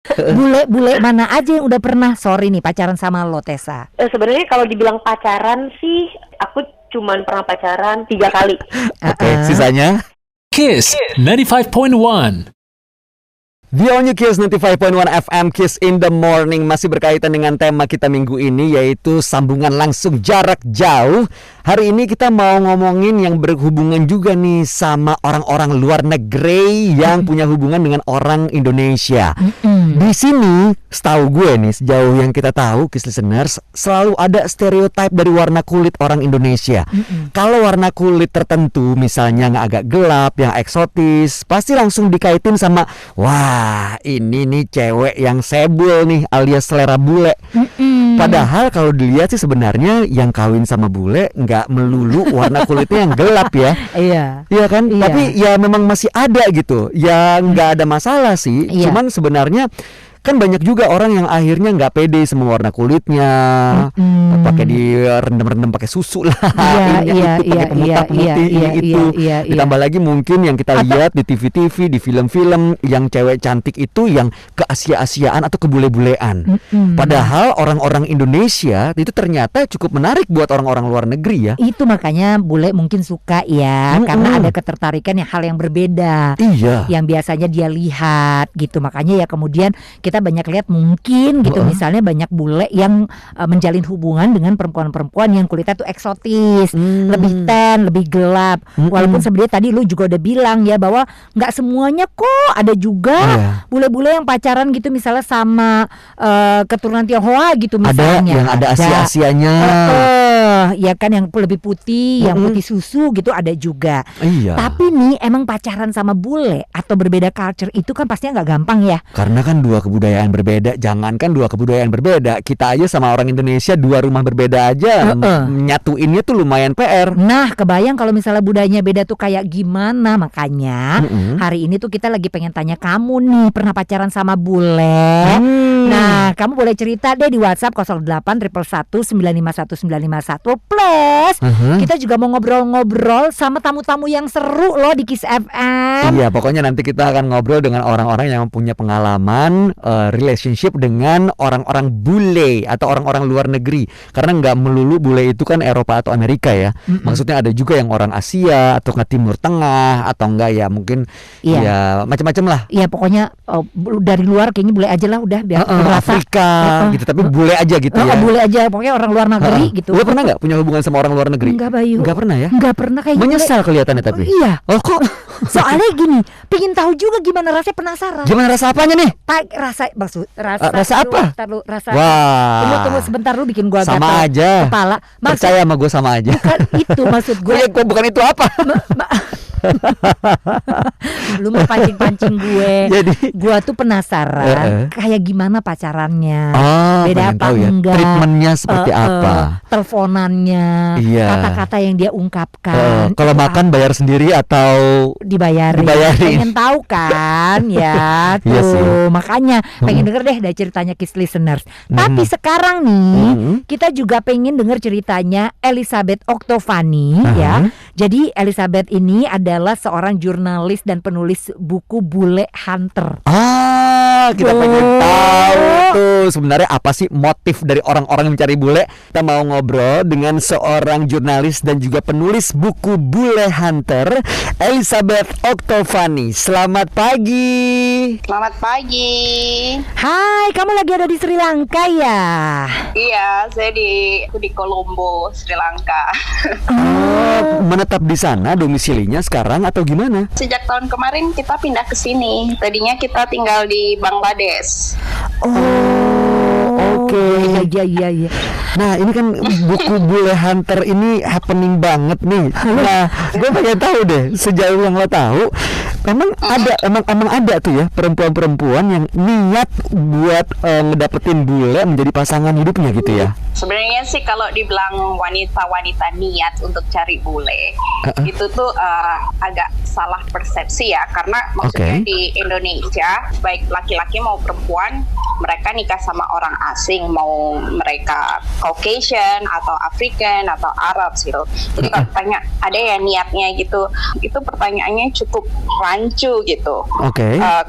Bule-bule mana aja yang udah pernah, sorry nih, pacaran sama lo, Tessa? Sebenarnya kalau dibilang pacaran sih, aku cuman pernah pacaran 3 kali. Oke, sisanya Kiss 95.1. The All New Kiss 95.1 FM, Kiss in the Morning. Masih berkaitan dengan tema kita minggu ini, yaitu sambungan langsung jarak jauh. Hari ini kita mau ngomongin yang berhubungan juga nih sama orang-orang luar negeri yang punya hubungan dengan orang Indonesia. Di sini, setahu gue nih, sejauh yang kita tahu, Kiss listeners, selalu ada stereotip dari warna kulit orang Indonesia. Kalau warna kulit tertentu, misalnya yang agak gelap, yang eksotis, pasti langsung dikaitin sama, wah, ini nih cewek yang sebul nih, alias selera bule. Padahal kalau dilihat sih sebenarnya yang kawin sama bule nggak melulu warna kulitnya yang gelap ya. Iya kan? Iya. Tapi ya memang masih ada gitu. Ya nggak ada masalah sih. Iya. Cuman sebenarnya kan banyak juga orang yang akhirnya nggak pede sama warna kulitnya, pakai direndam-rendam pakai susu lah, Iya, itu pakai pemutih ini itu. Ditambah lagi mungkin yang kita lihat di TV-TV, di film-film, yang cewek cantik itu yang ke-Asia-Asiaan atau ke bule-bulean. Padahal orang-orang Indonesia itu ternyata cukup menarik buat orang-orang luar negeri ya. Itu makanya bule mungkin suka ya, karena ada ketertarikan yang hal yang berbeda. Iya. Yang biasanya dia lihat gitu. Makanya ya kemudian kita banyak lihat mungkin gitu, misalnya banyak bule yang menjalin hubungan dengan perempuan-perempuan yang kulitnya tuh eksotis, lebih tan, lebih gelap. Walaupun sebenarnya tadi lu juga udah bilang ya bahwa nggak semuanya kok, ada juga bule-bule yang pacaran gitu misalnya sama keturunan Tionghoa gitu misalnya. Ada yang ada Asia-Asianya. Ya kan, yang lebih putih, yang putih susu gitu ada juga. Iya. Tapi nih emang pacaran sama bule atau berbeda culture itu kan pastinya nggak gampang ya. Karena kan dua kebudayaan berbeda. Jangankan dua kebudayaan berbeda, kita aja sama orang Indonesia dua rumah berbeda aja, nyatuinnya tuh lumayan PR. Nah, kebayang kalau misalnya budayanya beda tuh kayak gimana. Makanya hari ini tuh kita lagi pengen tanya kamu nih, pernah pacaran sama bule? Nah, kamu boleh cerita deh di WhatsApp 08111951 plus. Kita juga mau ngobrol-ngobrol sama tamu-tamu yang seru loh di Kiss FM. Iya, pokoknya nanti kita akan ngobrol dengan orang-orang yang punya pengalaman relationship dengan orang-orang bule atau orang-orang luar negeri. Karena nggak melulu bule itu kan Eropa atau Amerika ya. Maksudnya ada juga yang orang Asia atau ke Timur Tengah atau enggak ya mungkin ya macam-macam lah. Iya, pokoknya dari luar kayaknya bule aja lah udah biar Afrika gitu, tapi bule aja gitu ya. Bule aja, pokoknya orang luar negeri gitu. Lu pernah nggak punya hubungan sama orang luar negeri? Enggak, Bayu. Nggak pernah ya? Nggak pernah kayak Menyesal kelihatannya tapi. Iya. Oh kok? Soalnya gini, pengen tahu juga gimana rasanya, penasaran. Gimana rasa apanya nih? Rasa apa? Rasa. Wah. Tunggu sebentar, lu bikin gua sama gatal aja. kepala. Percaya sama gue sama aja. Bukan itu maksud gue. Bukan itu apa? Lu mau pancing-pancing gue. Jadi gua tuh penasaran kayak gimana pacarannya. Beda apa ya, enggak? treatmentnya seperti apa? Teleponannya, kata-kata yang dia ungkapkan. Kalau makan bayar sendiri atau dibayarin. Pengen tahu kan ya tuh. Iya sih. Makanya pengen denger deh dari ceritanya Kiss listeners. Tapi sekarang nih kita juga pengen denger ceritanya Elizabeth Oktovani ya. Jadi Elizabeth ini adalah seorang jurnalis dan penulis buku Bule Hunter. Kita pengen tahu tuh sebenarnya apa sih motif dari orang-orang yang mencari bule. Kita mau ngobrol dengan seorang jurnalis dan juga penulis buku Bule Hunter, Elizabeth Oktovani. Selamat pagi. Selamat pagi. Hai, kamu lagi ada di Sri Lanka ya? Iya, saya di Colombo, Sri Lanka. Menetap di sana domisilinya sekarang atau gimana? Sejak tahun kemarin kita pindah ke sini. Tadinya kita tinggal di Bangladesh. Oke. Iya. Nah, ini kan buku Bule Hunter ini happening banget nih. Nah, gue pengen tahu deh, sejauh yang lo tahu, emang ada tuh ya perempuan-perempuan yang niat buat ngedapetin bule menjadi pasangan hidupnya gitu ya? Sebenarnya sih kalau dibilang wanita-wanita niat untuk cari bule, itu tuh agak salah persepsi ya. Karena maksudnya di Indonesia, baik laki-laki mau perempuan, mereka nikah sama orang asing, mau mereka Caucasian atau African atau Arab gitu. Jadi kalau tanya ada ya niatnya gitu, itu pertanyaannya cukup rancu gitu.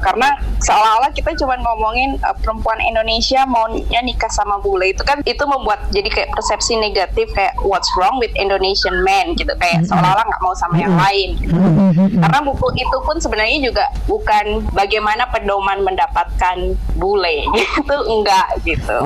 Karena seolah-olah kita cuma ngomongin perempuan Indonesia maunya nikah sama bule, itu kan itu membuat jadi kayak persepsi negatif, kayak what's wrong with Indonesian men gitu, kayak seolah-olah nggak mau sama yang lain gitu. Karena buku itu pun sebenarnya juga bukan bagaimana pedoman mendapatkan bule gitu, enggak gitu.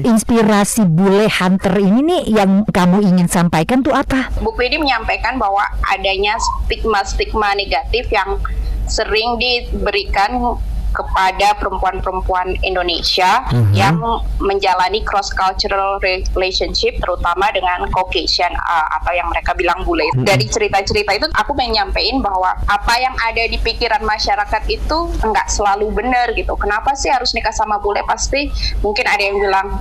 Inspirasi bule hunter ini nih yang kamu ingin sampaikan tuh apa? Buku ini menyampaikan bahwa adanya stigma-stigma negatif yang sering diberikan kepada perempuan-perempuan Indonesia yang menjalani cross-cultural relationship, terutama dengan Caucasian atau yang mereka bilang bule. Dari cerita-cerita itu aku menyampaikan bahwa apa yang ada di pikiran masyarakat itu nggak selalu benar gitu. Kenapa sih harus nikah sama bule? Pasti mungkin ada yang bilang,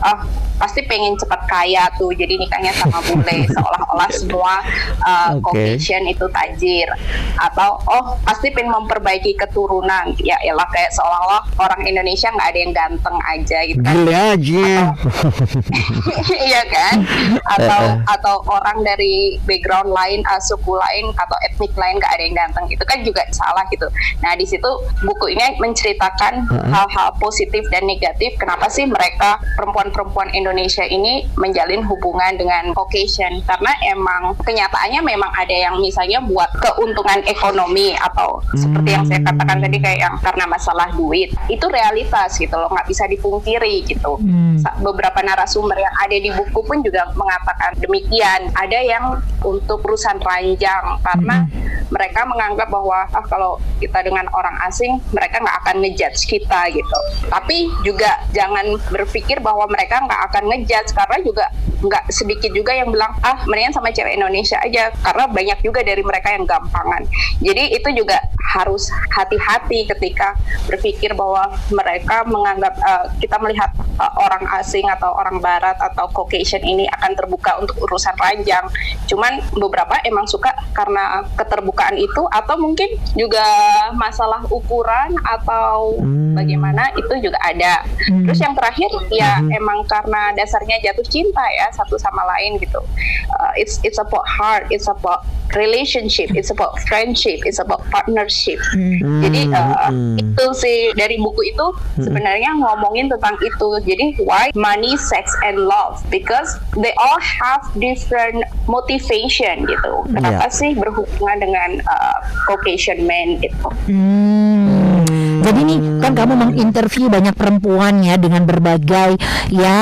pasti pengen cepat kaya tuh, jadi nikahnya sama bule. Seolah-olah semua Caucasian itu tajir. Atau pasti pengen memperbaiki keturunan. Ya elah, kayak seolah-olah orang Indonesia nggak ada yang ganteng aja gitu kan. Gila aja. Iya kan? Atau orang dari background lain, suku lain atau etnik lain nggak ada yang ganteng, itu kan juga salah gitu. Nah di situ buku ini menceritakan hal-hal positif dan negatif. Kenapa sih mereka perempuan-perempuan Indonesia ini menjalin hubungan dengan Caucasian? Karena emang kenyataannya memang ada yang misalnya buat keuntungan ekonomi atau seperti yang saya katakan tadi, kayak yang karena masalah duit, itu realitas gitu loh, nggak bisa dipungkiri gitu. Beberapa narasumber yang ada di buku pun juga mengatakan demikian. Ada yang untuk urusan ranjang karena mereka menganggap bahwa kalau kita dengan orang asing, mereka nggak akan ngejudge kita gitu. Tapi juga jangan berpikir bahwa mereka nggak akan ngejudge, karena juga nggak sedikit juga yang bilang mendingan sama cewek Indonesia aja, karena banyak juga dari mereka yang gampangan. Jadi itu juga harus hati-hati ketika berpikir bahwa mereka menganggap kita melihat orang asing atau orang barat atau Caucasian ini akan terbuka untuk urusan ranjang. Cuman beberapa emang suka karena keterbukaan itu, atau mungkin juga masalah ukuran atau bagaimana, itu juga ada. Terus yang terakhir ya emang karena dasarnya jatuh cinta ya satu sama lain gitu. It's about heart, it's about relationship, it's about friendship, it's about partnership. Jadi itu sih dari buku itu sebenarnya ngomongin tentang itu. Jadi why money, sex, and love, because they all have different motivation gitu. Kenapa sih berhubungan dengan Caucasian men gitu. Jadi nih kan kamu menginterview banyak perempuan ya dengan berbagai ya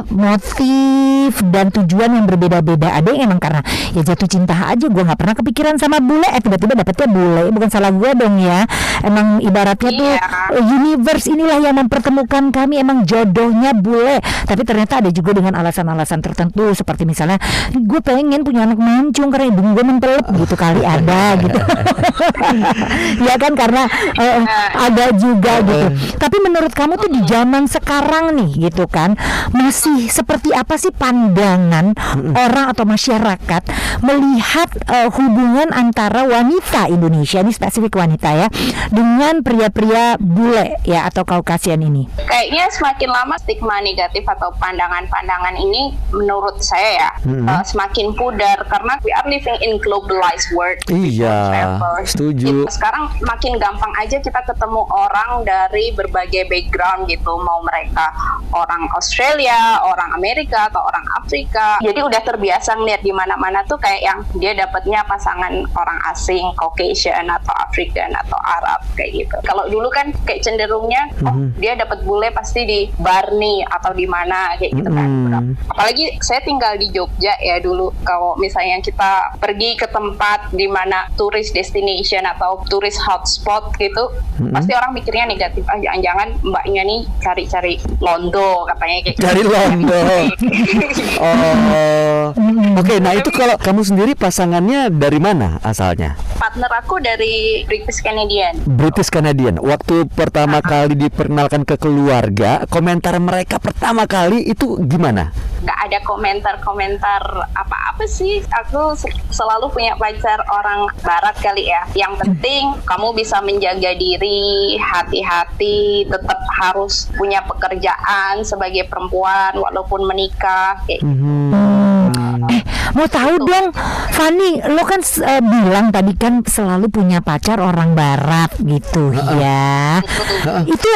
motif dan tujuan yang berbeda-beda. Ada yang emang karena ya jatuh cinta aja, gue nggak pernah kepikiran sama bule, tiba-tiba dapetnya bule, bukan salah gue dong ya. Emang ibaratnya tuh universe inilah yang mempertemukan kami, emang jodohnya bule. Tapi ternyata ada juga dengan alasan-alasan tertentu, seperti misalnya gue pengen punya anak mancung karena hidung gue mempelep gitu, kali ada gitu. Ya kan, karena ada juga gitu. Tapi menurut kamu tuh di zaman sekarang nih gitu kan, masih seperti apa sih pandangan orang atau masyarakat melihat hubungan antara wanita Indonesia, ini spesifik wanita ya, dengan pria-pria bule ya atau Caucasian ini? Kayaknya semakin lama stigma negatif atau pandangan-pandangan ini menurut saya ya semakin pudar, karena we are living in globalized world. Iya, setuju. Sekarang makin gampang aja kita ketemu orang dari berbagai background gitu, mau mereka orang Australia, orang Amerika atau orang Afrika. Jadi udah terbiasa ngeliat di mana-mana tuh kayak yang dia dapatnya pasangan orang asing, Caucasian atau African atau Arab kayak gitu. Kalau dulu kan kayak cenderungnya dia dapat bule pasti di Barney atau di mana kayak gitu kan. Apalagi saya tinggal di Jogja ya dulu. Kalau misalnya kita pergi ke tempat di mana tourist destination atau tourist hotspot gitu, pasti orang mikirnya negatif. Jangan-jangan mbaknya nih cari-cari londo katanya kayak cari gitu. londo. Oh, oke. Nah itu kalau kamu sendiri pasangannya dari mana asalnya? Partner aku dari British Canadian. British Canadian. Waktu pertama kali diperkenalkan ke keluarga, komentar mereka pertama kali itu gimana? Nggak ada komentar-komentar apa-apa sih. Aku selalu punya pacar orang barat kali ya. Yang penting kamu bisa menjaga diri, hati-hati, tetap harus punya pekerjaan sebagai perempuan walaupun menikah kayak Mau tahu dong, Fanny, lo kan bilang tadi kan selalu punya pacar orang barat gitu ya. Itu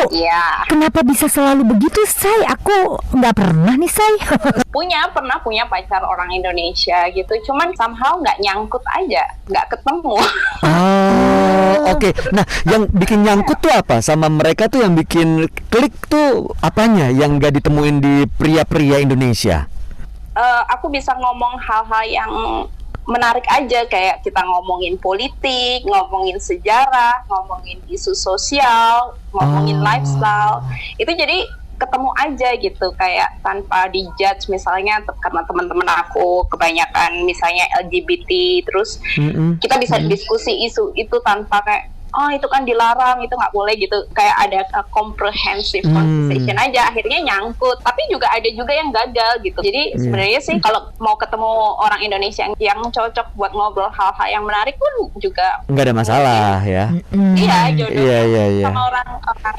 kenapa bisa selalu begitu, Say? Aku nggak pernah nih, Say. pernah punya pacar orang Indonesia gitu, cuman somehow nggak nyangkut aja, nggak ketemu. Oke. Nah, yang bikin nyangkut tuh apa? Sama mereka tuh yang bikin klik tuh apanya yang nggak ditemuin di pria-pria Indonesia? Aku bisa ngomong hal-hal yang menarik aja, kayak kita ngomongin politik, ngomongin sejarah, ngomongin isu sosial, ngomongin lifestyle. Itu jadi ketemu aja gitu, kayak tanpa dijudge. Misalnya karena teman-teman aku kebanyakan misalnya LGBT, terus kita bisa diskusi isu itu tanpa kayak oh itu kan dilarang, itu nggak boleh gitu. Kayak ada comprehensive conversation aja, akhirnya nyangkut. Tapi juga ada juga yang gagal gitu. Jadi sebenarnya sih kalau mau ketemu orang Indonesia yang cocok buat ngobrol hal-hal yang menarik pun juga nggak ada masalah ya. Iya, jodoh Iya. sama orang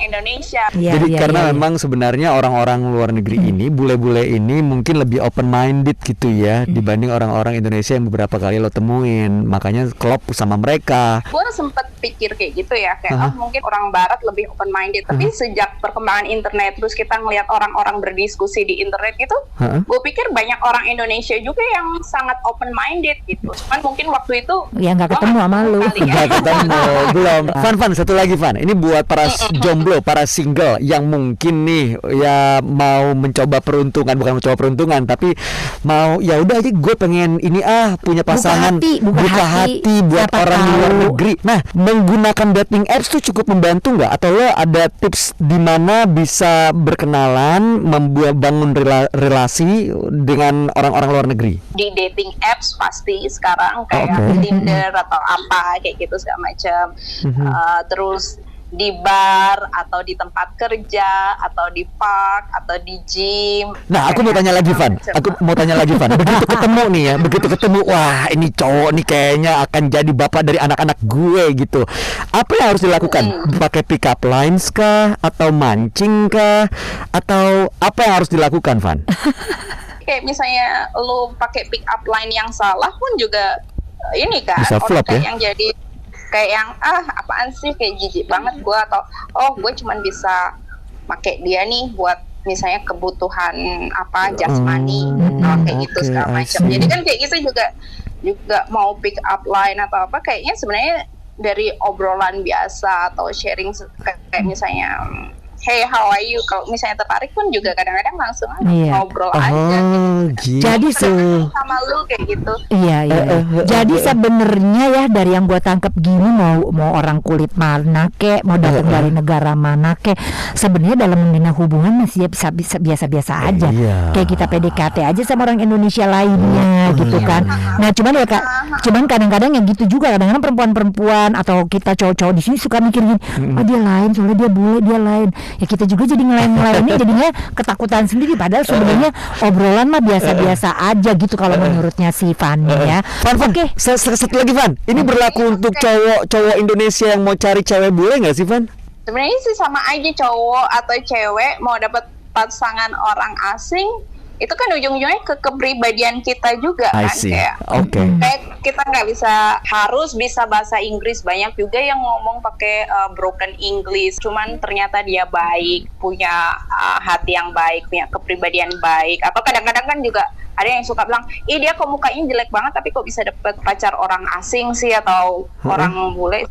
Indonesia. Jadi karena memang sebenarnya orang-orang luar negeri ini, bule-bule ini mungkin lebih open minded gitu ya dibanding orang-orang Indonesia yang beberapa kali lo temuin. Makanya klop sama mereka. Gue sempet pikir kayak gitu ya, kayak mungkin orang barat lebih open minded. Tapi sejak perkembangan internet, terus kita ngelihat orang-orang berdiskusi di internet gitu, gue pikir banyak orang Indonesia juga yang sangat open minded gitu. Cuman mungkin waktu itu ya nggak ketemu sama lu. Nggak ketemu, belum. Van, satu lagi Van. Ini buat para jomblo, para single yang mungkin nih ya mau mencoba peruntungan, bukan mencoba peruntungan, tapi mau ya udah aja gue pengen ini punya pasangan, buka hati buat orang luar negeri. Nah, menggunakan dating apps tuh cukup membantu nggak? Atau lo ada tips di mana bisa berkenalan, bangun relasi dengan orang-orang luar negeri? Di dating apps pasti sekarang kayak Tinder atau apa kayak gitu segala macam. Terus di bar atau di tempat kerja atau di park atau di gym. Nah, aku mau tanya lagi, Van. Begitu ketemu nih ya, wah ini cowok nih kayaknya akan jadi bapak dari anak-anak gue gitu. Apa yang harus dilakukan? Pakai pick up lines kah? Atau mancing kah? Atau apa yang harus dilakukan, Van? Kayak misalnya lu pakai pick up line yang salah pun juga ini kan bisa flop ya? Yang jadi kayak yang apaan sih, kayak jijik banget gue, atau gue cuman bisa pakai dia nih buat misalnya kebutuhan jasmani kayak gitu segala macam. Jadi kan kayak gitu juga mau pick up line atau apa, kayaknya sebenarnya dari obrolan biasa atau sharing kayak misalnya hey how are you, kalau misalnya tertarik pun juga kadang-kadang langsung ngobrol aja gitu. Jadi sama lu kayak gitu. Iya. Jadi sebenarnya ya dari yang gue tangkap gini, mau orang kulit mana kek, mau datang dari negara mana kek, sebenarnya dalam membina hubungan masih bisa biasa-biasa aja. Kayak kita PDKT aja sama orang Indonesia lainnya gitu kan. Nah cuman kadang-kadang yang gitu juga, kadang-kadang perempuan-perempuan atau kita cowok-cowok di sini suka mikir gini, dia lain, soalnya dia bule, dia lain. Ya kita juga jadi ngelain-ngelainnya jadinya ketakutan sendiri, padahal sebenarnya obrolan mah biasa-biasa aja gitu kalau menurutnya si Fanny ya. Van, satu lagi Van, ini berlaku untuk cowok Indonesia yang mau cari cewek bule nggak sih Van? Sebenarnya sih sama aja, cowok atau cewek mau dapat pasangan orang asing itu kan ujung-ujungnya ke kepribadian kita juga kan. Kayak kita nggak harus bisa bahasa Inggris. Banyak juga yang ngomong pakai broken English, cuman ternyata dia baik, punya hati yang baik, punya kepribadian baik. Atau kadang-kadang kan juga ada yang suka bilang, dia kok mukanya jelek banget tapi kok bisa dapet pacar orang asing sih atau orang bule.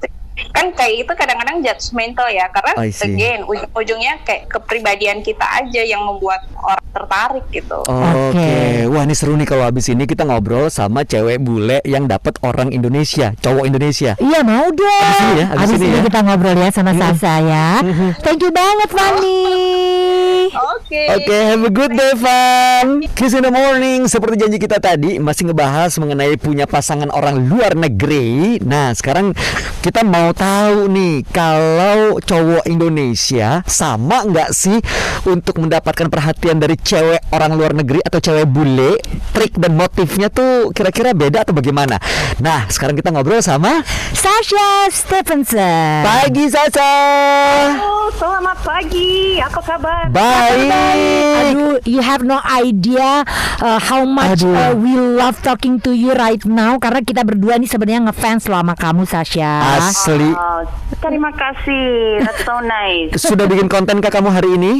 Kan kayak itu kadang-kadang judgmental ya, karena again ujung-ujungnya kayak kepribadian kita aja yang membuat orang tertarik gitu. Oke. Wah ini seru nih kalau habis ini kita ngobrol sama cewek bule yang dapat orang Indonesia, cowok Indonesia. Iya mau dong. Abis ini kita ngobrol ya sama Sasa ya. Thank you banget Fanny. Oke. Oke, have a good day, Van. Kiss in the morning. Seperti janji kita tadi, masih ngebahas mengenai punya pasangan orang luar negeri. Nah, sekarang kita mau tahu nih, kalau cowok Indonesia sama nggak sih untuk mendapatkan perhatian dari cewek orang luar negeri atau cewek bule? Trik dan motifnya tuh kira-kira beda atau bagaimana? Nah, sekarang kita ngobrol sama Sasha Stephenson. Pagi, Sasha. Oh, selamat pagi. Apa kabar? Baik. Aduh, you have no idea how much we love talking to you right now, karena kita berdua nih sebenarnya ngefans loh sama kamu, Sasha. Asli. Oh, terima kasih. That's so nice. Sudah bikin konten kah kamu hari ini?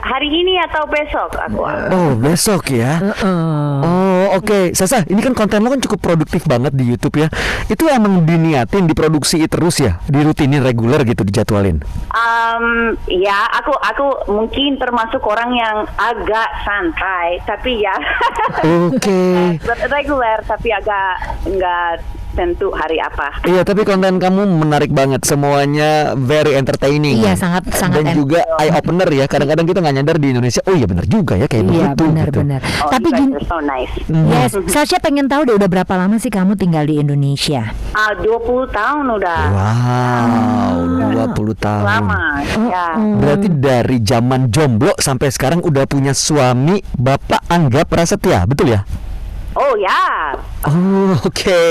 Hari ini atau besok aku? Oh, besok ya. Oh, oke. Sasa, ini kan konten lo kan cukup produktif banget di YouTube ya. Itu emang diniatin, diproduksi terus ya, dirutinin reguler gitu, dijadwalin. Ya, aku mungkin termasuk orang yang agak santai, tapi ya. Oke. Reguler, tapi agak nggak tentu hari apa. Iya, tapi konten kamu menarik banget, semuanya very entertaining. Iya, sangat Dan juga eye opener ya. Kadang-kadang kita nggak nyadar di Indonesia. Oh iya benar juga ya kayak Iya, begitu. benar-benar. Oh, Tapi you guys gini, are so nice. yes, Sasha pengen tahu deh, udah berapa lama sih kamu tinggal di Indonesia? 20 tahun udah. Wow, 20 tahun. Lama, ya. Berarti dari zaman jomblo sampai sekarang udah punya suami, Bapak Angga Prasetya, betul ya? Oh ya, Oh, oke.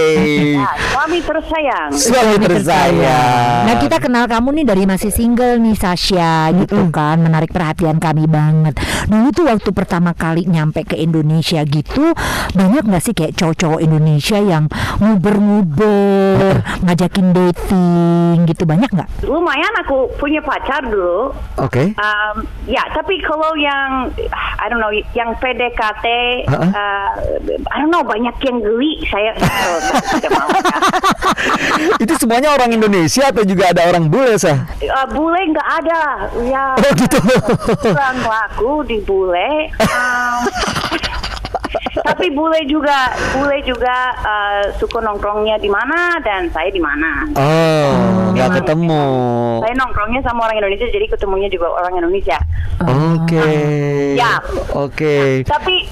ya, suami tersayang. Suami tersayang. Nah, kita kenal kamu nih dari masih single nih, Sasha, gitu kan, menarik perhatian kami banget. Dulu tuh waktu pertama kali nyampe ke Indonesia gitu, banyak nggak sih kayak cowok-cowok Indonesia yang nguber-nguber, ngajakin dating gitu, banyak nggak? Lumayan aku punya pacar dulu. Oke. Ya, tapi kalau yang I don't know, yang PDKT, I don't know, banyak yang geli. Saya tidak mau. Itu semuanya orang Indonesia atau juga ada orang bule, Sah? Bule nggak ada, ya. Oh gitu. Kurang laku di bule. Tapi bule juga suka nongkrongnya di mana dan saya di mana. Oh, nggak ketemu. Saya nongkrongnya sama orang Indonesia, jadi ketemunya juga orang Indonesia. Oke. Ya. Oke. Tapi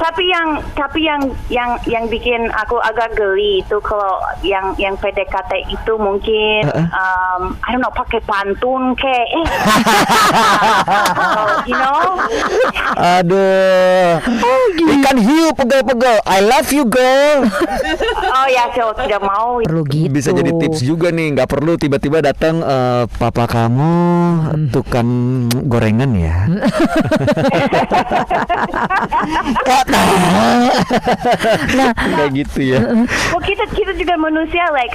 yang bikin aku agak geli itu kalau yang PDKT itu mungkin I don't know, pakai pantun kayak you know. Aduh. Ikan hiu pegel-pegel. I love you, girl. Oh ya, saya tidak mau. Perlu gitu. Bisa jadi tips juga nih, nggak perlu tiba-tiba datang papa kamu tukang gorengan ya. Nah, kayak gitu ya. Well, kita juga manusia, like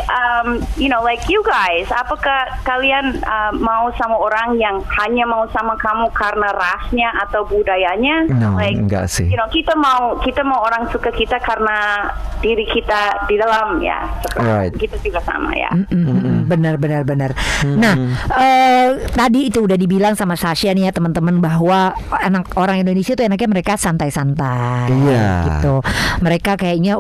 you know, like you guys. Apakah kalian mau sama orang yang hanya mau sama kamu karena rasnya atau budayanya? No, Like, enggak sih. you know, kita mau orang suka kita karena diri kita di dalam ya. Right. Kita juga sama ya. Benar. Nah, tadi itu udah dibilang sama Sasha nih ya, teman-teman, bahwa anak orang Indonesia tuh enaknya mereka santai-santai. Iya. Gitu. Mereka kayaknya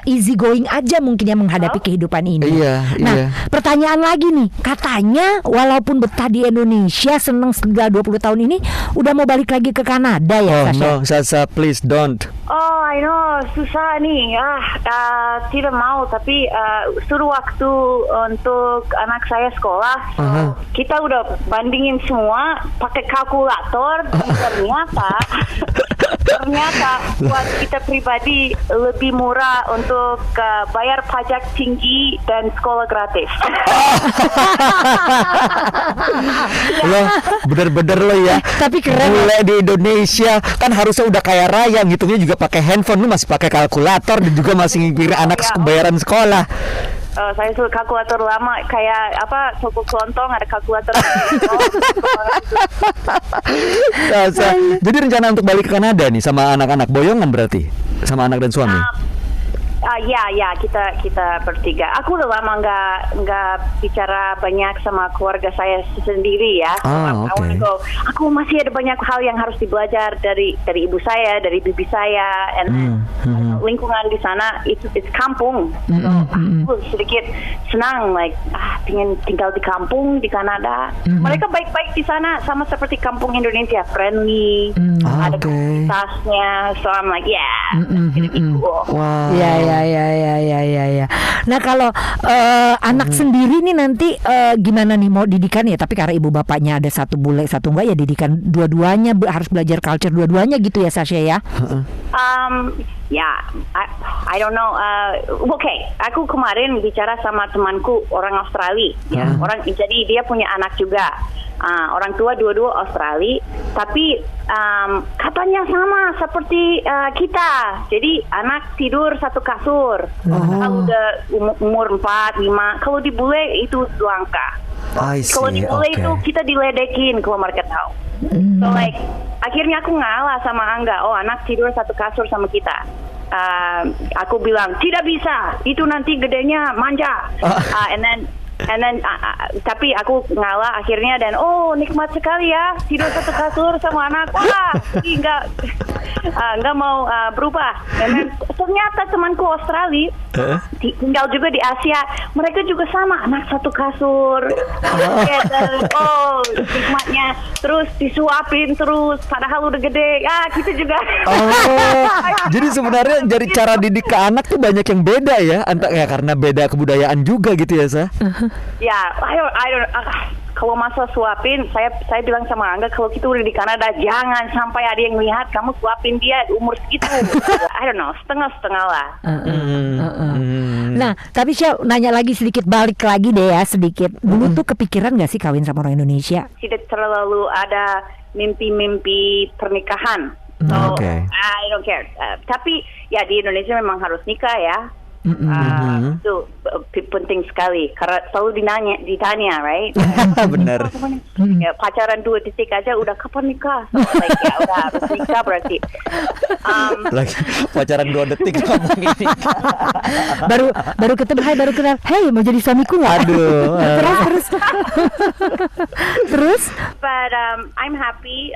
easy going aja mungkin ya menghadapi kehidupan ini. Iya, Nah, iya. pertanyaan lagi nih, katanya walaupun betah di Indonesia, seneng setelah 20 tahun ini, udah mau balik lagi ke Kanada ya, Oh Sasha? no, Sasa, please don't. Oh, I know, susah nih. Tidak mau, tapi suruh waktu untuk anak saya sekolah. Kita udah bandingin semua pakai kalkulator. Ternyata buat kita pribadi lebih murah untuk bayar pajak tinggi dan sekolah gratis. Lo bener-bener lo ya. Tapi keren. Bule di Indonesia kan harusnya udah kaya raya, ngitungnya juga pakai handphone, lu masih pakai kalkulator dan juga masih ngipirin anak bayaran sekolah. Saya suka kalkulator lama kayak apa, toko kelontong ada kalkulator. Jadi rencana untuk balik ke Kanada nih sama anak-anak boyongan berarti? Sama anak dan suami? Ya, kita bertiga. Aku udah lama nggak bicara banyak sama keluarga saya sendiri ya. I wanna go. Aku masih ada banyak hal yang harus dibelajar dari ibu saya, dari bibi saya, and lingkungan di sana itu kampung. Aku sedikit senang, pengen tinggal di kampung di Kanada. Mereka baik-baik di sana, sama seperti kampung Indonesia, friendly, ada komunitasnya. So I'm like, gonna be cool. Wow. Ya. Nah kalau anak sendiri nih nanti gimana nih mau didikan ya? Tapi karena ibu bapaknya ada satu bule satu enggak ya, didikan dua-duanya harus belajar culture dua-duanya gitu ya Sasha ya? I don't know. Aku kemarin bicara sama temanku orang Australia, ya. Jadi dia punya anak juga. Orang tua dua-dua Australia, tapi katanya sama seperti kita. Jadi anak tidur satu kasur. Kalau udah umur 4, 5, kalau di bule itu 2 angka. Kalau di bule itu kita diledekin kalau mereka tahu. So akhirnya aku ngalah sama Angga. Anak tidur satu kasur sama kita. Aku bilang tidak bisa, itu nanti gedenya manja. And then tapi aku ngalah akhirnya, dan nikmat sekali ya tidur satu kasur sama anak. Jadi nggak mau berubah. Dan ternyata temanku Australia tinggal juga di Asia, mereka juga sama, anak satu kasur. Nikmatnya terus disuapin terus, padahal udah gede. Kita juga. Jadi sebenarnya dari cara didik ke anak tuh banyak yang beda ya, karena beda kebudayaan juga gitu ya, Sa? I don't. Kalau masalah suapin, saya bilang sama Angga, kalau kita udah di Kanada jangan sampai ada yang lihat kamu suapin dia umur segitu. I don't know, setengah-setengah lah. Nah, tapi saya nanya lagi sedikit, balik lagi deh ya sedikit. Dulu tuh kepikiran nggak sih kawin sama orang Indonesia? Tidak terlalu ada mimpi-mimpi pernikahan. So, I don't care. Tapi ya di Indonesia memang harus nikah ya. Itu penting sekali karena selalu ditanya, right? Benar. Ya, pacaran 2 detik aja udah kapan nikah? So, ya udah harus nikah berarti. Lagi pacaran 2 detik ngomong ini. baru ketemu, baru kenal. Hey, mau jadi suamiku nggak? Aduh. Terus? But I'm happy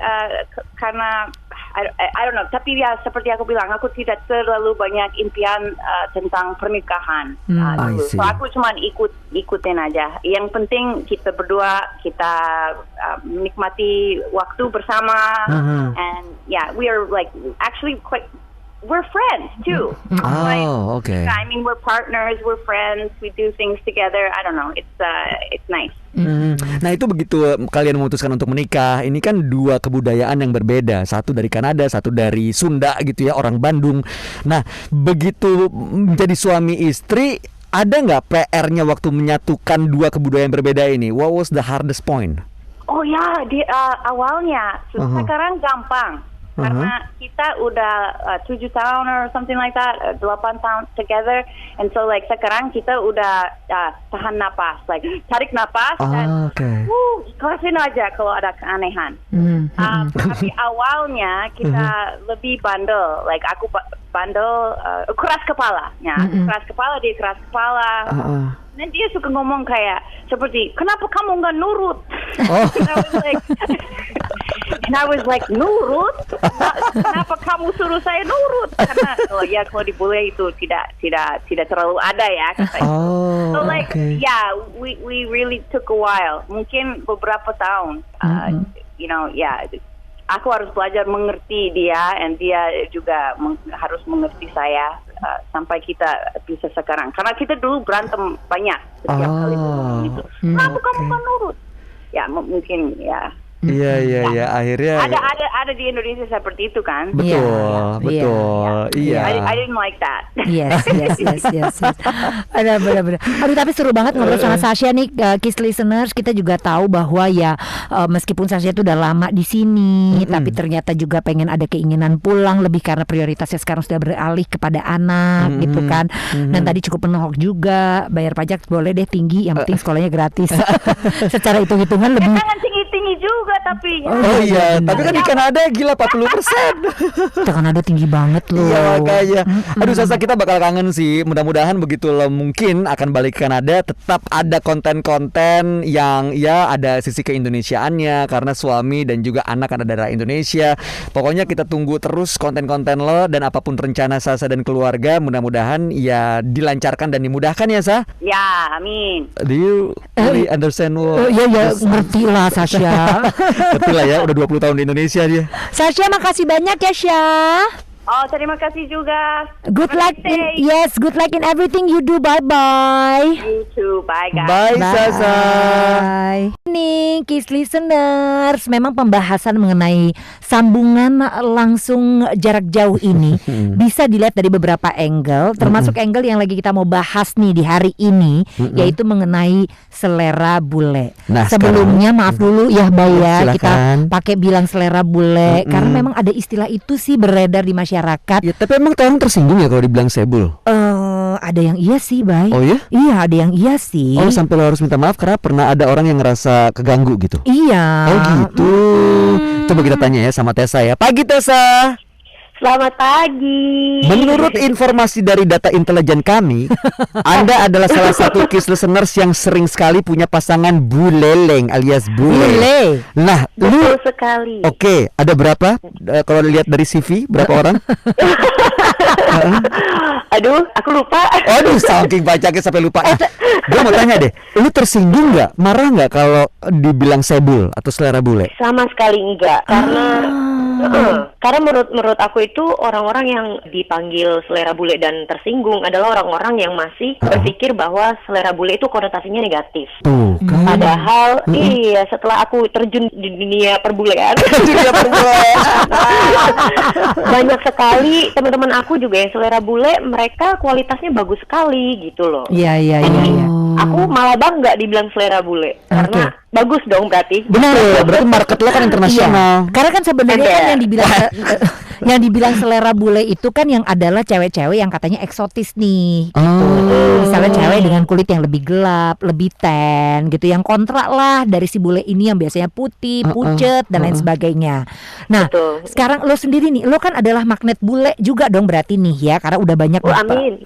karena I don't know, tapi ya seperti aku bilang, aku tidak terlalu banyak impian tentang pernikahan. So aku cuma ikutin aja. Yang penting kita berdua, kita menikmati waktu bersama, and we are actually we're friends too. I mean, we're partners, we're friends, we do things together. I don't know, it's nice. Nah itu begitu kalian memutuskan untuk menikah, ini kan 2 kebudayaan yang berbeda, satu dari Kanada, satu dari Sunda gitu ya, orang Bandung. Nah begitu menjadi suami istri, ada nggak PR-nya waktu menyatukan 2 kebudayaan berbeda ini? What was the hardest point? Di awalnya, sekarang gampang. Karena kita udah 7 tahun or something like that, 8 tahun together, and so sekarang kita udah tahan napas, tarik napas dan ikhlasin aja kalau ada keanehan. Tapi awalnya kita lebih bandel, aku bandel, keras kepala, keras kepala, dia keras kepala. Dan dia suka ngomong kayak seperti, kenapa kamu nggak nurut? And I was like, nurut? Kenapa kamu suruh saya nurut? Karena kalau di bule itu tidak terlalu ada ya. So we really took a while. Mungkin beberapa tahun. Aku harus belajar mengerti dia, and dia juga harus mengerti saya. Sampai kita bisa sekarang, karena kita dulu berantem banyak setiap kali gitu. Kenapa kamu kan nurut? Ya mungkin ya. Iya, akhirnya ada di Indonesia seperti itu kan? Betul. Iya. I didn't like that. Yes. Ada benar. Aduh, tapi seru banget ngobrol sama Sasha nih, Kiss listeners. Kita juga tahu bahwa ya meskipun Sasha itu udah lama di sini, tapi ternyata juga pengen ada keinginan pulang lebih karena prioritasnya sekarang sudah beralih kepada anak gitu kan. Dan tadi cukup menohok juga, bayar pajak boleh deh tinggi, yang penting sekolahnya gratis. Secara hitung-hitungan lebih. Jangan tinggi-tinggi juga, tapi Oh iya, tapi kan di Kanada gila 40%. Kita Kanada tinggi banget loh. Iya makanya. Aduh Sasa, kita bakal kangen sih. Mudah-mudahan begitu lo mungkin akan balik ke Kanada, tetap ada konten-konten yang ya ada sisi keindonesiaannya karena suami dan juga anak ada darah Indonesia. Pokoknya kita tunggu terus konten-konten lo dan apapun rencana Sasa dan keluarga, mudah-mudahan ya dilancarkan dan dimudahkan ya Sa. ya, amin. Do you really understand what? Iya ya, ngerti lah Sasha. Betul lah ya, udah 20 tahun di Indonesia dia. Sasha, makasih banyak ya Syah. Oh, terima kasih juga. Good luck Have a good day. good luck in everything you do. Bye bye. You too. Bye, guys. Bye Sasa. Bye. Nih, Kiss listeners, memang pembahasan mengenai sambungan langsung jarak jauh ini bisa dilihat dari beberapa angle, termasuk angle yang lagi kita mau bahas nih di hari ini, yaitu mengenai selera bule. Nah, Sebelumnya maaf dulu ya, Bay ya, kita Silakan. pakai bilang selera bule karena memang ada istilah itu sih beredar di masyarakat. Ya tapi emang orang tersinggung ya kalau dibilang sebul. Ada yang iya sih, Bay. Oh ya? Iya, ada yang iya sih. Oh sampai lo harus minta maaf karena pernah ada orang yang ngerasa keganggu gitu. Iya. Oh gitu. Coba kita tanya ya sama Tessa ya. Pagi Tessa. Selamat pagi. Menurut informasi dari data intelijen kami, Anda adalah salah satu Kiss listeners yang sering sekali punya pasangan buleleng alias bule. Bule. Nah, lu Betul sekali. oke, ada berapa? Kalau dilihat dari CV, berapa orang? Aduh, aku lupa. Aduh, saking bacanya sampai lupa. Gue mau tanya deh, lu tersinggung nggak? Marah nggak kalau dibilang sebul atau selera bule? Sama sekali enggak, karena menurut aku itu orang-orang yang dipanggil selera bule dan tersinggung adalah orang-orang yang masih berpikir bahwa selera bule itu konotasinya negatif. Tuh kan. Padahal iya, setelah aku terjun di dunia perbulean, banyak sekali teman-teman aku juga yang selera bule, mereka kualitasnya bagus sekali gitu loh. Iya. Aku malah bangga dibilang selera bule karena bagus dong berarti. Betul, berarti market lo kan internasional. Iya. Karena kan sebenarnya Ada. kan yang dibilang selera bule itu kan yang adalah cewek-cewek yang katanya eksotis nih. Misalnya cewek dengan kulit yang lebih gelap, lebih tan gitu, yang kontra lah dari si bule ini yang biasanya putih, pucet dan lain sebagainya. Nah, Betul. sekarang lo sendiri nih, lo kan adalah magnet bule juga dong berarti nih ya, karena udah banyak Amin.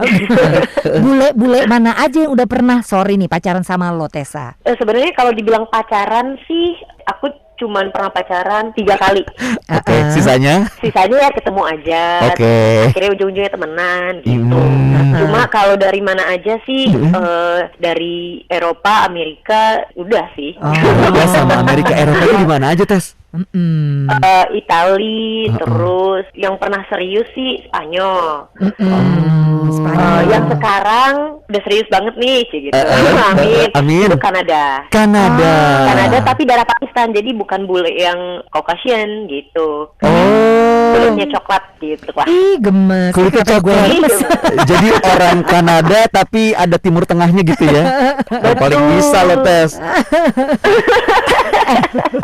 bule mana aja yang udah pernah sorry nih pacaran sama lo, Tessa? Sebenarnya kalau dibilang pacaran sih, aku cuman pernah pacaran 3 kali. Oke, sisanya? Sisanya ya ketemu aja. Oke. Akhirnya ujung-ujungnya temenan gitu. Cuma kalau dari mana aja sih, dari Eropa, Amerika, udah sih. Ya sama Amerika Eropa itu di mana aja Tes? Itali, terus yang pernah serius sih Spanyol. Yang sekarang udah serius banget nih, gitu. Amin. Itu Kanada. Kanada tapi darah Pakistan, jadi bukan bule yang Caucasian gitu. Kulitnya coklat gitu lah. Ih, gemes. Kulitnya Kenapa gue coklat. gemes? Jadi orang Kanada tapi ada timur tengahnya gitu ya. Paling bisa lo Tes.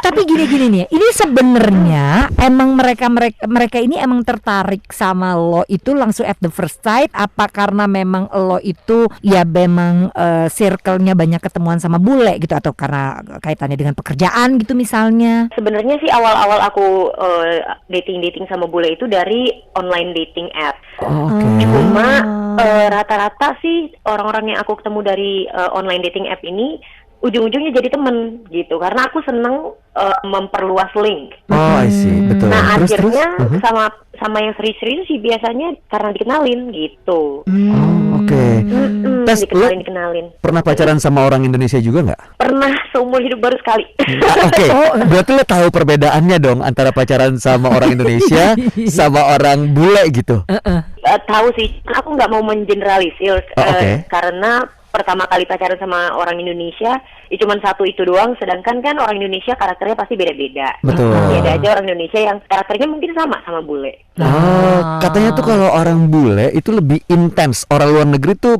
Tapi gini nih, ini sebenarnya emang mereka ini emang tertarik sama lo itu langsung at the first sight, apa karena memang lo itu ya memang circle-nya banyak ketemuan sama bule gitu, atau karena kaitannya dengan pekerjaan gitu misalnya? Sebenarnya sih awal-awal aku dating sama bule itu dari online dating app. Cuma rata-rata sih orang-orang yang aku ketemu dari online dating app ini ujung-ujungnya jadi temen gitu, karena aku seneng memperluas link. Oh, I see, betul. Nah, Terus? akhirnya sama yang serius-serius sih biasanya karena dikenalin gitu. Oke. Tes, lo Dikenalin. pernah pacaran sama orang Indonesia juga nggak? Pernah seumur hidup baru sekali. Oke, berarti lo tahu perbedaannya dong antara pacaran sama orang Indonesia sama orang bule gitu. Tahu sih, aku nggak mau mengeneralisir karena pertama kali pacaran sama orang Indonesia ya cuma satu itu doang, sedangkan kan orang Indonesia karakternya pasti beda-beda. Betul. Ada aja orang Indonesia yang karakternya mungkin sama bule. Katanya tuh kalau orang bule itu lebih intens. Orang luar negeri tuh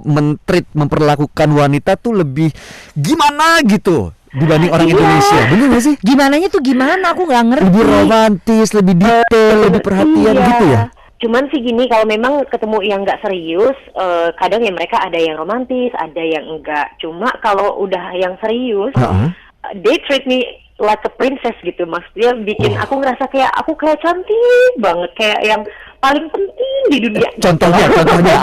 memperlakukan wanita tuh lebih gimana gitu dibanding orang Indonesia. Bener gak sih? Gimananya tuh gimana? Aku nggak ngerti. Lebih romantis, lebih detail, lebih perhatian gitu ya. Cuman sih gini, kalau memang ketemu yang nggak serius, kadang ya mereka ada yang romantis, ada yang enggak. Cuma kalau udah yang serius, they treat me like a princess gitu, maksudnya bikin aku ngerasa kayak aku kayak cantik banget, kayak yang paling penting di dunia. Contohnya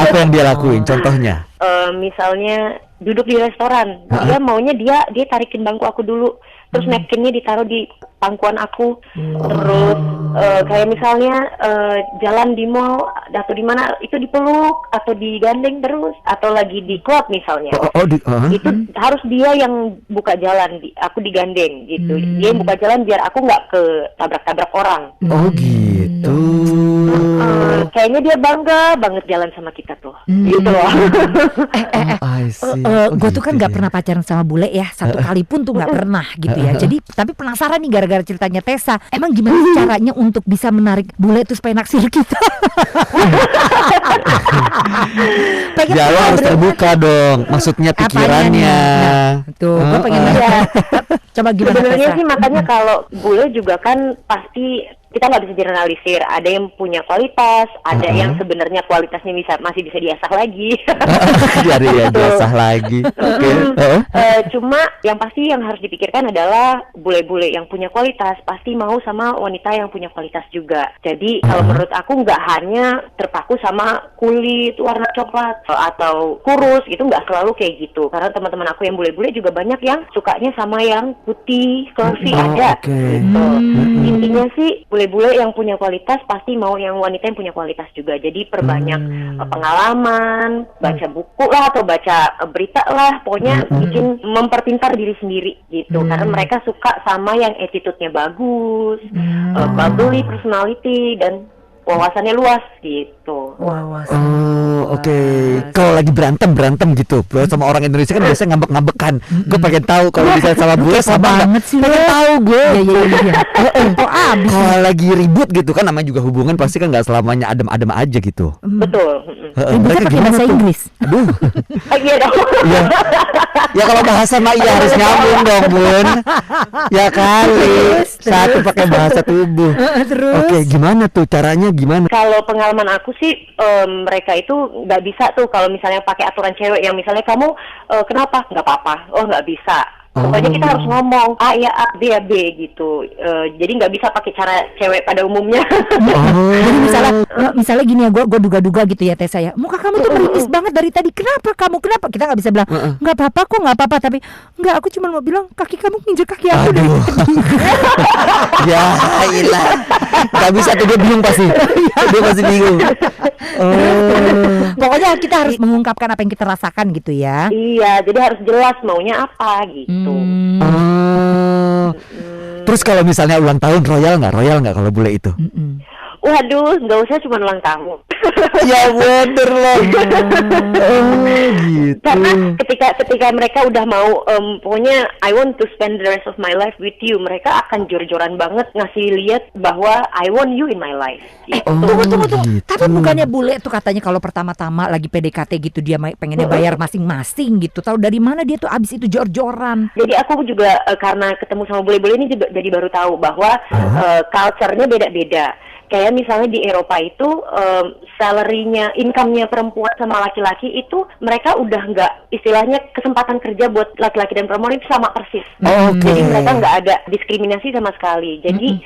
apa yang dia lakuin? Contohnya? Misalnya duduk di restoran, dia maunya dia tarikin bangku aku dulu, terus napkinnya ditaruh di pangkuan aku, terus kayak misalnya jalan di mall atau di mana itu dipeluk atau digandeng terus, atau lagi di klub misalnya, itu harus dia yang buka jalan, aku digandeng gitu, dia yang buka jalan biar aku nggak ke tabrak-tabrak orang. Oh gitu. Kayaknya dia bangga banget jalan sama kita tuh, gitu loh. Gue tuh kan nggak pernah pacaran sama bule ya, satu kali pun tuh nggak pernah gitu ya. Jadi tapi penasaran nih gara-gara ceritanya Tessa, emang gimana sih caranya untuk bisa menarik bule itu supaya naksir kita? Ya lo harus terbuka dong, maksudnya pikirannya. Tuh, gue pengen nanya. Coba gimana sebenarnya Tessa? sih, makanya kalau bule juga kan pasti kita nggak bisa generalisir. Ada yang punya kualitas, ada yang sebenarnya kualitasnya masih bisa diasah lagi. Jadi ya diasah lagi. Cuma yang pasti yang harus dipikirkan adalah bule-bule yang punya kualitas pasti mau sama wanita yang punya kualitas juga. Jadi kalau menurut aku nggak hanya terpaku sama kulit warna coklat atau kurus, itu nggak selalu kayak gitu. Karena teman-teman aku yang bule-bule juga banyak yang sukanya sama yang putih, curvy, ada. Gitu. Intinya sih bule-bule yang punya kualitas pasti mau yang wanita yang punya kualitas juga. Jadi perbanyak pengalaman, baca buku lah atau baca berita lah, pokoknya bikin memperpintar diri sendiri gitu. Karena mereka suka sama yang attitude-nya bagus, bubbly personality, dan wawasannya luas gitu. Oke. Kalau lagi berantem gitu, bro, sama orang Indonesia kan biasanya ngambek-ngambekan. Gue pengen tahu kalau bisa sama bule sama banget sih. Pengen tahu gue. Iya. Kalau lagi ribut gitu kan, namanya juga hubungan pasti kan nggak selamanya adem-adem aja gitu. Betul. Ributnya pakai bahasa Inggris. Aduh. Iya dong. Ya kalau bahasa mah iya harus nyambung dong, Bun. Ya kali. Satu pakai bahasa tubuh. Oke, gimana tuh caranya? Gimana? Kalau pengalaman aku sih, mereka itu nggak bisa tuh kalau misalnya pakai aturan cewek yang misalnya kamu kenapa? Nggak apa-apa. Oh, nggak bisa. Pokoknya kita harus ngomong A ya A, B ya B gitu. Jadi nggak bisa pakai cara cewek pada umumnya. Jadi misalnya gini ya, gue duga-duga gitu ya Tessa ya, muka kamu tuh meringis banget dari tadi. Kenapa? Kita nggak bisa bilang nggak apa-apa kok, nggak apa-apa. Tapi nggak, aku cuma mau bilang kaki kamu nginjek kaki aku. Ya ilah, nggak bisa tuh, dia bingung pasti. Dia pasti bingung. Pokoknya kita harus mengungkapkan apa yang kita rasakan gitu ya. Iya, jadi harus jelas maunya apa gitu. Terus kalau misalnya ulang tahun, royal nggak kalau bule itu? Waduh, nggak usah cuma ulang tahun. Ya bener loh. Gitu. Karena ketika mereka udah mau, pokoknya I want to spend the rest of my life with you, mereka akan jor-joran banget ngasih lihat bahwa I want you in my life. Tunggu. Gitu. Tapi bukannya bule tuh katanya kalau pertama-tama lagi PDKT gitu dia pengennya bayar masing-masing gitu. Tahu dari mana dia tuh abis itu jor-joran? Jadi aku juga karena ketemu sama bule-bule ini juga jadi baru tahu bahwa culture-nya beda-beda. Kayak misalnya di Eropa itu salary-nya, income-nya perempuan sama laki-laki itu mereka udah nggak, istilahnya kesempatan kerja buat laki-laki dan perempuan itu sama persis. Jadi mereka nggak ada diskriminasi sama sekali. Jadi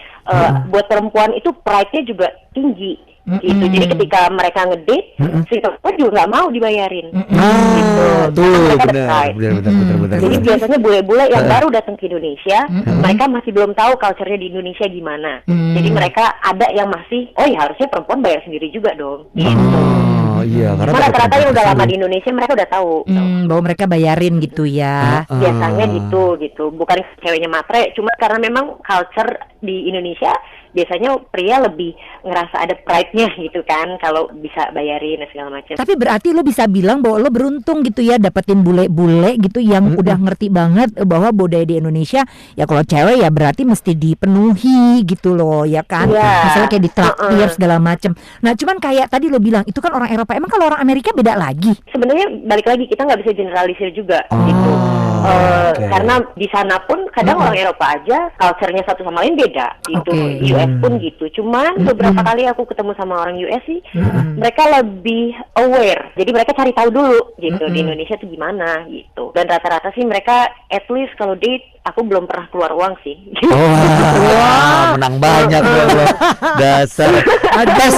buat perempuan itu pride-nya juga tinggi. Gitu. Jadi ketika mereka ngedate, si perempuan juga nggak mau dibayarin. Gitu. Tuh, benar. Jadi biasanya bule-bule yang baru datang ke Indonesia, mereka masih belum tahu culture-nya di Indonesia gimana. Jadi mereka ada yang masih, oh ya harusnya perempuan bayar sendiri juga dong. Gitu. Iya, karena rata-rata yang udah lama di Indonesia mereka udah tahu. Bahwa mereka bayarin gitu ya. Biasanya gitu. Bukan ceweknya matre, cuma karena memang culture di Indonesia biasanya pria lebih ngerasa ada pride-nya gitu kan, kalau bisa bayarin dan segala macam. Tapi berarti lo bisa bilang bahwa lo beruntung gitu ya dapetin bule-bule gitu yang udah ngerti banget bahwa budaya di Indonesia ya kalau cewek ya berarti mesti dipenuhi gitu loh ya kan. Misalnya kayak ditraktir segala macam. Nah cuman kayak tadi lo bilang itu kan orang Eropa, emang kalau orang Amerika beda lagi? Sebenarnya balik lagi kita nggak bisa generalisir juga gitu. Karena di sana pun kadang orang Eropa aja culture-nya satu sama lain beda gitu. US pun gitu. Cuman beberapa kali aku ketemu sama orang US sih, mereka lebih aware. Jadi mereka cari tahu dulu gitu di Indonesia tuh gimana gitu. Dan rata-rata sih mereka at least kalau date aku belum pernah keluar uang sih. Wah, menang banyak lo. Dasar. Tes.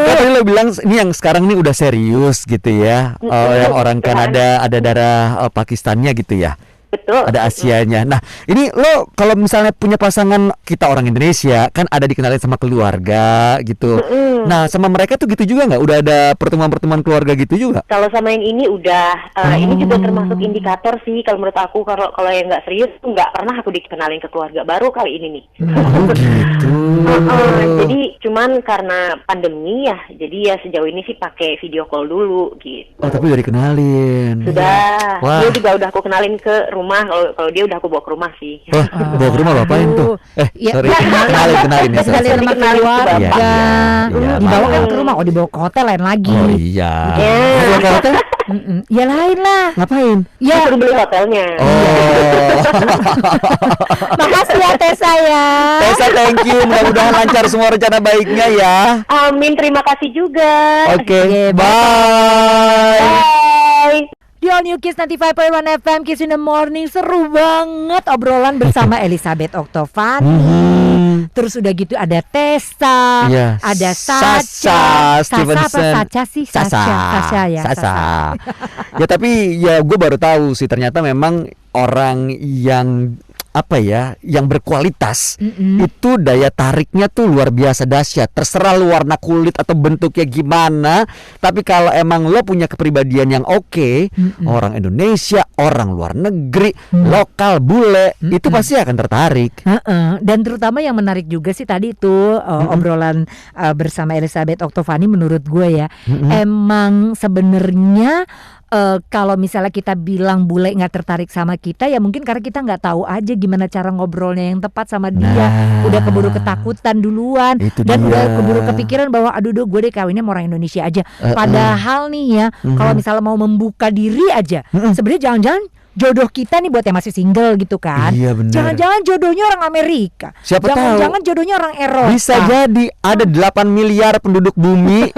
Tadi lo bilang ini yang sekarang nih udah serius gitu ya. Yang orang Kanada ada darah Pakistannya gitu ya. Betul. Ada Asianya. Nah, ini lo kalau misalnya punya pasangan, kita orang Indonesia kan ada dikenalin sama keluarga gitu. Nah, sama mereka tuh gitu juga nggak? Udah ada pertemuan-pertemuan keluarga gitu juga? Kalau sama yang ini udah, ini juga termasuk indikator sih. Kalau menurut aku, kalau yang nggak serius, nggak pernah aku dikenalin ke keluarga. Baru kali ini nih. Oh gitu. Jadi cuman karena pandemi ya, jadi ya sejauh ini sih pakai video call dulu gitu. Oh, tapi udah dikenalin. Sudah. Wah. Dia juga udah aku kenalin ke rumah. Kalau dia udah aku bawa ke rumah sih. Oh, bawa ke rumah bapain tuh? Ya, Sorry. Kenalin ya. Kenalin sama keluarga. Iya, iya. Dibawa kan ke rumah, dibawa ke hotel lain lagi. Oh iya. Bawa ke hotel? Ya lain lah. Ngapain? Ya. Suruh beli hotelnya. Oh. Makasih ya Tessa ya. Tessa, thank you. Mudah-mudahan lancar semua rencana baiknya ya. Amin, terima kasih juga. Oke, bye. Bye. Di All New Kiss 95.1 FM Kiss in the Morning. Seru banget obrolan bersama Elizabeth Oktovani. Terus udah gitu ada Tessa, Iya. ada Sasha Sasha Stevenson. apa Sasha sih? Sasha ya. Sasha. Ya tapi ya gue baru tahu sih ternyata memang orang yang apa ya, yang berkualitas itu daya tariknya tuh luar biasa dahsyat. Terserah lu warna kulit atau bentuknya gimana, tapi kalau emang lo punya kepribadian yang oke, orang Indonesia, orang luar negeri, lokal, bule, itu pasti akan tertarik. Dan terutama yang menarik juga sih tadi itu obrolan bersama Elizabeth Oktovani menurut gue ya, emang sebenarnya kalau misalnya kita bilang bule nggak tertarik sama kita, ya mungkin karena kita nggak tahu aja gimana cara ngobrolnya yang tepat sama dia. Udah keburu ketakutan duluan, dan udah keburu kepikiran bahwa aduh gue deh kawinnya sama orang Indonesia aja. Padahal nih ya, kalau misalnya mau membuka diri aja, sebenarnya jangan-jangan jodoh kita nih buat yang masih single gitu kan. Iya benar. Jangan-jangan jodohnya orang Amerika. Siapa tahu. Jangan jodohnya orang Eropa. Bisa jadi ada 8 miliar penduduk bumi.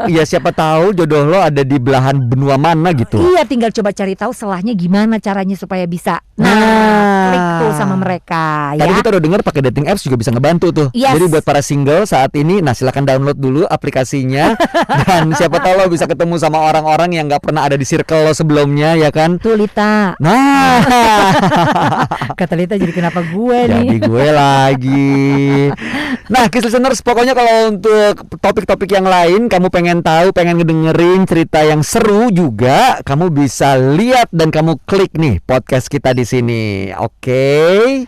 Ya siapa tahu jodoh lo ada di belahan benua mana gitu. Iya, tinggal coba cari tahu selahnya gimana caranya supaya bisa. Klik tuh sama mereka ya. Tadi kita udah dengar pakai dating apps juga bisa ngebantu tuh. Yes. Jadi buat para single saat ini, nah silakan download dulu aplikasinya. Dan siapa tahu lo bisa ketemu sama orang-orang yang nggak pernah ada di circle lo sebelumnya, ya kan? Tuh Lita. Nah, Kata Lita jadi kenapa gue nih? jadi gue lagi. Nah, Kiss Listeners, pokoknya kalau untuk topik-topik yang lain kamu pengen tahu, pengen ngedengerin cerita yang seru juga, kamu bisa lihat dan kamu klik nih podcast kita di sini. Oke,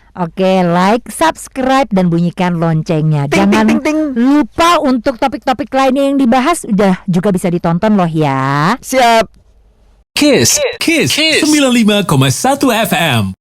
like, subscribe dan bunyikan loncengnya. Ting, Jangan ting, ting, ting. lupa untuk topik-topik lainnya yang dibahas udah juga bisa ditonton loh ya. Siap. Kiss 95,1 FM.